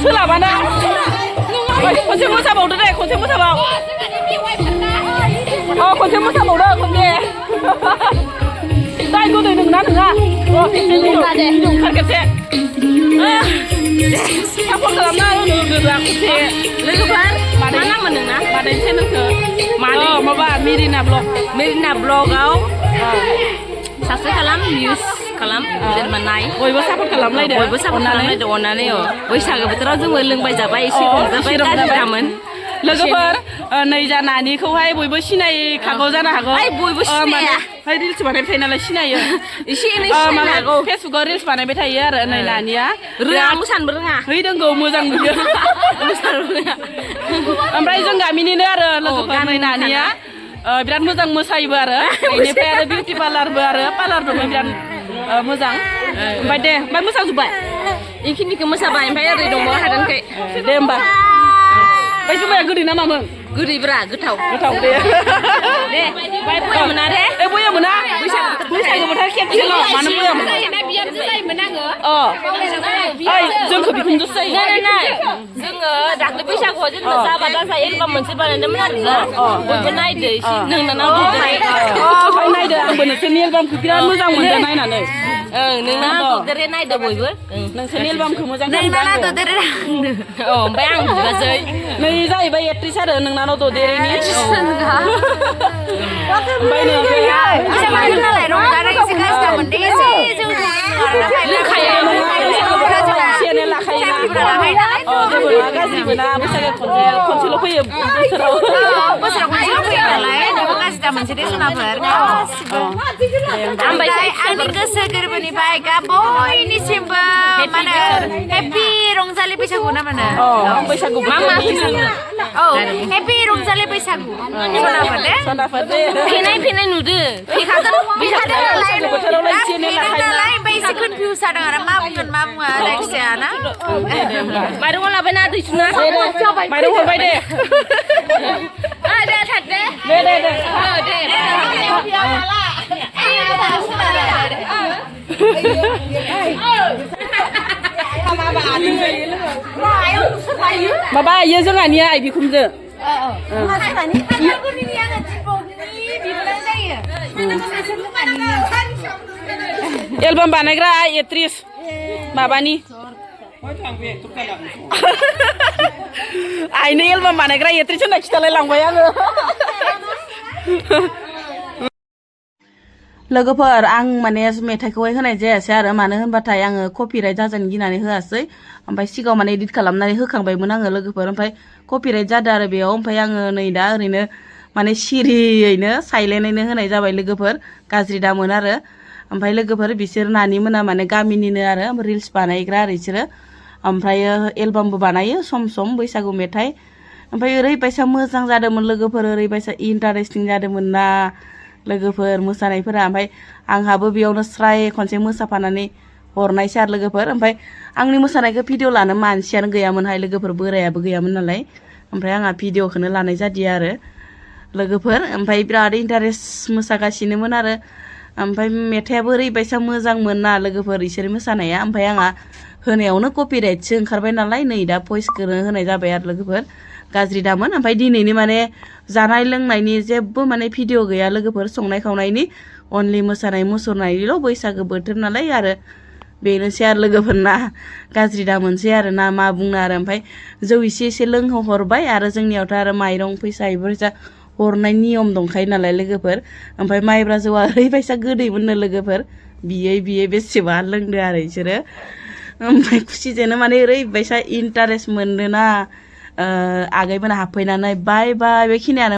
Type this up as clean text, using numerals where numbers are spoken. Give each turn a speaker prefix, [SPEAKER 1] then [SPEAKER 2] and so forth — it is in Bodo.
[SPEAKER 1] सोलाबाना खनसे मोसाबावदो दे खनसे मोसाबाव खनसे मोसाबावदो खनसे दाय गोदै नोंना नोङा ओंखार खेबसे सापर्ट खालामना होनो गोरा खनसे लोगोफोर मा नाममोन नोंना मादैसो नोंखो माबा मिरिना ब्लगआव साबस्क्राइब खालाम भिउस खालाम जेनेबा नाय बयबो सापर्ट खालामलायदो अननानै बैसागो बोथोराव जोङो लोंबाय जाबाय एसे रंजाबाय लोगोफोर नै जा नानिखौहाय बयबो सिनायखागौ जानो हागौ बयबो सिनाया रिल्स बानायबाय थायो नालाय सिनायो एसे एनै सिनायगौ फेसबुकाव रिल्स बानायबाय थायो आरो नै नानिया रोङा मोसानोबो रोङा हैदोंगौ मोजां नुयो ओमफ्राय जों गामिनिनो आरो लोगोफोर नै नानिया बिराद मोजां मोसायोबो आरो बेनिफ्राय आरो बिउटि पार्लारबो आरो पार्लार दङ बिराद मोजां ओमफ्राय दे ओमफ्राय मोसाजोब्बाय बेखिनिखौ मोसाबाय ओमफ्य ओरै दंबावो हादानखै दे होमबा ओमफ्राय जुमाया गोदै ना मामोन गोदैब्रा गोथाव दे ओमफ्राय बया मोना दे बया मोना बैसागो बोथोर खेबसेल' मानो बया मोना बिहामजो जायोमोन आङो जोंखौ बिखुनजोसो जायो जोङो दाख्लै बैसागुआव जेनेबा जाबा दाजा एलबाम मोनसे बानायदोंमोन आरो बयबो नायदो एसे नोंनाव नायदो आंबो नोंसोरनि एलबामखौ बिराद मोजां मोनदों नायनानै नोंनाव ददेरे नायदो बयबो नोंसोरनि एलबामखौ मोजां नोंनाव ददेरे ओमफ्राय आं बिबाजै नै जाहैबाय एक्ट्रिस आरो नोंनाव ददेरेनि ओमफ्राय नालाय रंजानाय एसे गाज्रि मोनदों एसे जौ लोंखायो एसे लाखायो गाज्रिबो ना बैसागो खनसेल' फैयो बोसोराव खनसेल' फैयो नालाय नोंबो गाज्रि दा मोनसे दे सनाफोर ओमफ्राय आंनि गोसो गोरबोनिफ्राय बयनिसिमबो माने हेपि रंजालि बैसागु ना माने बैसागु मा हेपि रंजालि बैसागु सनाफोर दे फेनाय नुदो नालाय ओमफ्राय एसे कनफिउस जादों आरो मा बुंगोन मा बुङा जायखिजाया ना माइरं लाबायना दैसुना माइरं हरबाय दे माबा इयो जोंहानिया आइ बिखुमजो एलबाम बानायग्रा एक्ट्रिस माबानि आइनो एलबाम बानायग्रा एक्ट्रिस होनना खिथालाय लांबाय आङो लोगोफोर आं माने मेथाइखौहाय होनाय जायासै आरो मानो होनबाथाय आङो कपिराइट जाजानो गिनानै होआसै ओमफ्राय सिगाङाव माने एडिट खालामनानै होखांबायमोन आङो लोगोफोर ओमफ्राय कपिराइट जादों आरो बेयाव ओमफ्राय आङो नै दा ओरैनो माने सिरियैनो साइलेन्टैनो होनाय जाबाय लोगोफोर गाज्रि दामोन आरो ओमफ्राय लोगोफोर बिसोर नानि मोना माने गामिनिनो आरो रिल्स बानायग्रा आरो बिसोरो ओमफ्रायो एलबामबो बानायो सम सम बैसागु मेथाइ ओमफ्राय ओरैबायसा मोजां जादोंमोन लोगोफोर ओरैबायसा इन्टारेस्टिं जादोंमोन ना लोगोफोर मोसानायफोरा ओमफ्राय आंहाबो बेयावनो स्राय खनसे मोसाफानानै हरनायसै आरो लोगोफोर ओमफ्राय आंनि मोसानायखौ भिडिअ लानो मानसियानो गैयामोनहाय लोगोफोर बोरायाबो गैयामोन नालाय ओमफ्राय आंहा भिडिअखौनो लानाय जादिया आरो लोगोफोर ओमफ्राय बिराद इन्टारेस्ट मोसागासिनोमोन आरो ओमफ्राय मेथाइयाबो ओरैबायसा मोजांमोन ना लोगोफोर इसोर मोसानाया ओमफ्राय आंहा होनायावनो कपिराइटसो ओंखारबाय नालाय नै दा भइसखौनो होनाय जाबाय आरो लोगोफोर गाज्रि दामोन ओमफ्राय दिनैनि माने जानाय लोंनायनि जेबो माने भिडिअ गैया लोगोफोर संनाय खावनायनि अनलि मोसानाय मुसुरनायनिल' बैसागो बोथोर नालाय आरो बेनोसै आरो लोगोफोर ना गाज्रि दामोनसै आरो ना मा बुंनो आरो ओमफ्राय जौ एसे लोंहोहरबाय आरो जोंनियावथ' आरो माइरं फैसा बेफोरबायसा हरनाय नियम दंखायो नालाय लोगोफोर ओमफ्राय माइब्रा जौआ ओरैबायसा गोदैमोननो लोगोफोर बियै बेसेबा लोंदो आरो बिसोरो ओमफ्राय खुसिजोंनो माने ओरैबायसा इन्टारेस्ट मोनदों ना आगैमोना हाबफैनानै बाय बेखिनियानो